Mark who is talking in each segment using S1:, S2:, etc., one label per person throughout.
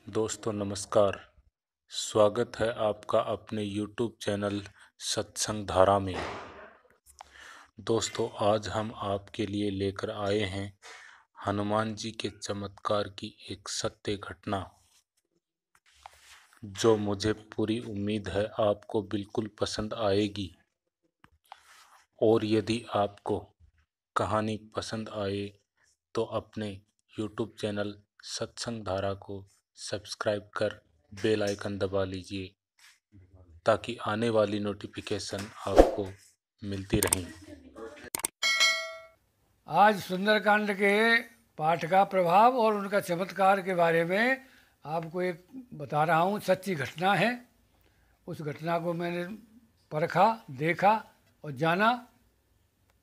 S1: दोस्तों नमस्कार। स्वागत है आपका अपने YouTube चैनल सत्संग धारा में। दोस्तों आज हम आपके लिए लेकर आए हैं हनुमान जी के चमत्कार की एक सत्य घटना, जो मुझे पूरी उम्मीद है आपको बिल्कुल पसंद आएगी। और यदि आपको कहानी पसंद आए तो अपने YouTube चैनल सत्संग धारा को सब्सक्राइब कर बेल आइकन दबा लीजिए, ताकि आने वाली नोटिफिकेशन आपको मिलती रहें।
S2: आज सुंदरकांड के पाठ का प्रभाव और उनका चमत्कार के बारे में आपको एक बता रहा हूँ। सच्ची घटना है। उस घटना को मैंने परखा, देखा और जाना,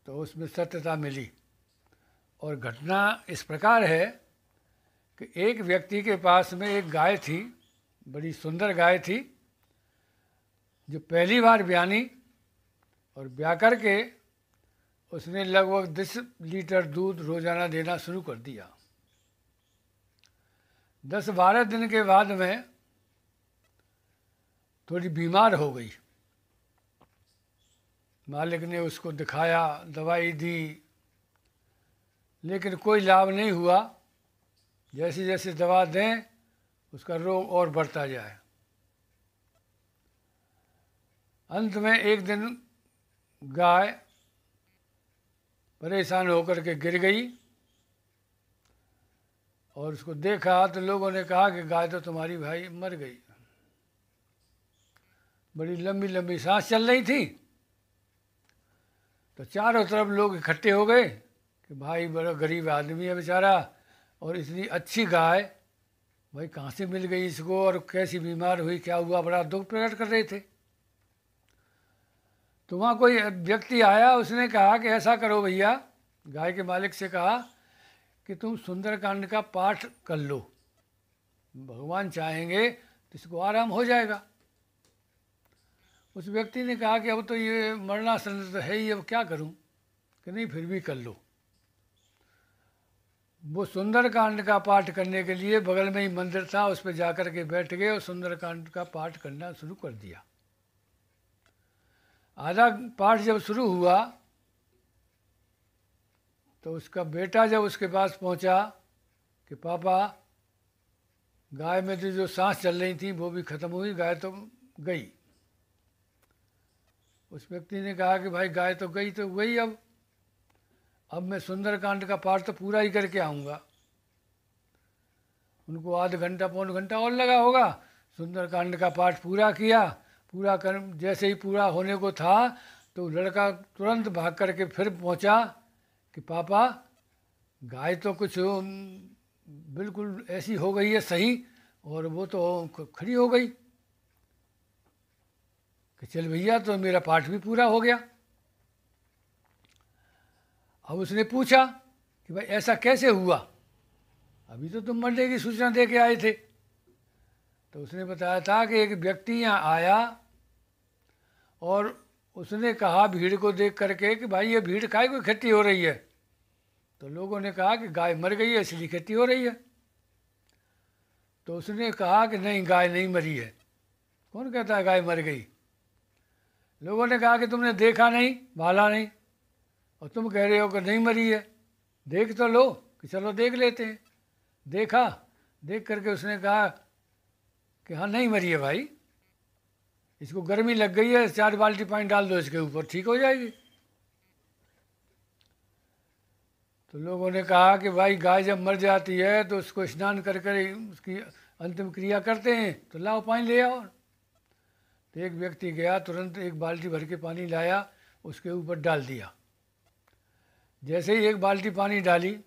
S2: तो उसमें सत्यता मिली। और घटना इस प्रकार है कि एक व्यक्ति के पास में एक गाय थी, बड़ी सुंदर गाय थी, जो पहली बार ब्यानी और ब्या करके उसने लगभग 10 लीटर दूध रोजाना देना शुरू कर दिया। 10-12 दिन के बाद में थोड़ी बीमार हो गई। मालिक ने उसको दिखाया, दवाई दी, लेकिन कोई लाभ नहीं हुआ। जैसे जैसे दवा दें उसका रोग और बढ़ता जाए। अंत में एक दिन गाय परेशान होकर के गिर गई और उसको देखा तो लोगों ने कहा कि गाय तो तुम्हारी भाई मर गई। बड़ी लंबी लंबी सांस चल रही थी, तो चारों तरफ लोग इकट्ठे हो गए कि भाई बड़ा गरीब आदमी है बेचारा, और इतनी अच्छी गाय भाई कहाँ से मिल गई इसको, और कैसी बीमार हुई, क्या हुआ, बड़ा दुख प्रकट कर रहे थे। तो वहाँ कोई व्यक्ति आया, उसने कहा कि ऐसा करो भैया, गाय के मालिक से कहा कि तुम सुंदरकांड का पाठ कर लो, भगवान चाहेंगे तो इसको आराम हो जाएगा। उस व्यक्ति ने कहा कि अब तो ये मरणासन तो है ही, अब क्या करूं, कि नहीं फिर भी कर लो। वो सुंदरकांड का पाठ करने के लिए बगल में ही मंदिर था, उस पर जाकर के बैठ गए और सुंदरकांड का पाठ करना शुरू कर दिया। आधा पाठ जब शुरू हुआ तो उसका बेटा जब उसके पास पहुंचा कि पापा, गाय में तो जो सांस चल रही थी वो भी खत्म हुई, गाय तो गई। उस व्यक्ति ने कहा कि भाई गाय तो गई तो गई, अब मैं सुंदरकांड का पाठ तो पूरा ही करके आऊँगा। उनको आध घंटा पौन घंटा और लगा होगा। सुंदरकांड का पाठ पूरा किया। पूरा कर जैसे ही पूरा होने को था तो लड़का तुरंत भाग करके फिर पहुंचा कि पापा, गाय तो कुछ बिल्कुल ऐसी हो गई है सही, और वो तो खड़ी हो गई। कि चल भैया, तो मेरा पाठ भी पूरा हो गया। अब उसने पूछा कि भाई ऐसा कैसे हुआ, अभी तो तुम मरने की सूचना दे के आए थे। तो उसने बताया था कि एक व्यक्ति यहाँ आया और उसने कहा भीड़ को देख करके कि भाई ये भीड़ काहे को इकट्ठी हो रही है। तो लोगों ने कहा कि गाय मर गई है इसलिए इकट्ठी हो रही है। तो उसने कहा कि नहीं, गाय नहीं मरी है। कौन कहता है गाय मर गई। लोगों ने कहा कि तुमने देखा नहीं, भाला नहीं, और तुम कह रहे हो कि नहीं मरी है, देख तो लो। कि चलो देख लेते हैं। देखा, देख करके उसने कहा कि हाँ नहीं मरी है भाई, इसको गर्मी लग गई है, 4 बाल्टी पानी डाल दो इसके ऊपर, ठीक हो जाएगी। तो लोगों ने कहा कि भाई गाय जब मर जाती है तो उसको स्नान कर कर उसकी अंतिम क्रिया करते हैं, तो लाओ पानी ले आओ। तो एक व्यक्ति गया, तुरंत एक बाल्टी भर के पानी लाया, उसके ऊपर डाल दिया। जैसे ही एक बाल्टी पानी डाली,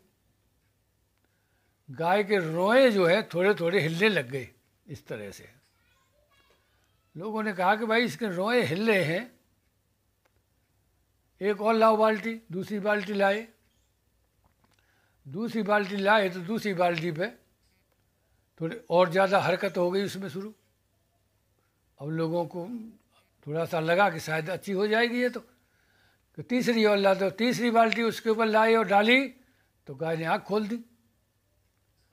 S2: गाय के रोए जो है थोड़े थोड़े हिलने लग गए इस तरह से। लोगों ने कहा कि भाई इसके रोए हिल रहे हैं, एक और लाओ बाल्टी। दूसरी बाल्टी लाए, दूसरी बाल्टी लाए तो दूसरी बाल्टी पे थोड़ी और ज़्यादा हरकत हो गई उसमें शुरू। अब लोगों को थोड़ा सा लगा कि शायद अच्छी हो जाएगी ये तो तीसरी और ला दो। तीसरी बाल्टी उसके ऊपर लाई और डाली तो गाय ने आँख खोल दी।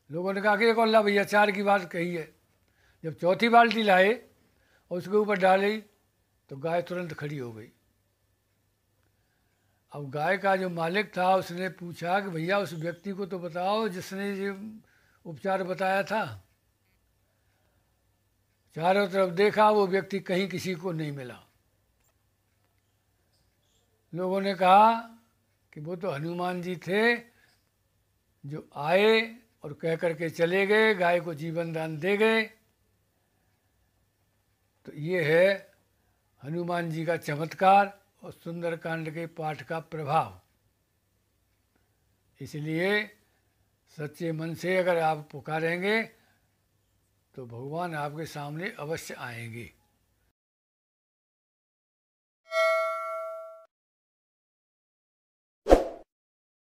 S2: लोगों ने कहा कि एक और ला भैया, 4 की बात कही है। जब चौथी बाल्टी लाए और उसके ऊपर डाली तो गाय तुरंत खड़ी हो गई। अब गाय का जो मालिक था उसने पूछा कि भैया उस व्यक्ति को तो बताओ जिसने ये उपचार बताया था। चारों तरफ देखा, वो व्यक्ति कहीं किसी को नहीं मिला। लोगों ने कहा कि वो तो हनुमान जी थे जो आए और कह करके चले गए, गाय को जीवन दान दे गए। तो ये है हनुमान जी का चमत्कार और सुंदरकांड के पाठ का प्रभाव। इसलिए सच्चे मन से अगर आप पुकारेंगे तो भगवान आपके सामने अवश्य आएंगे।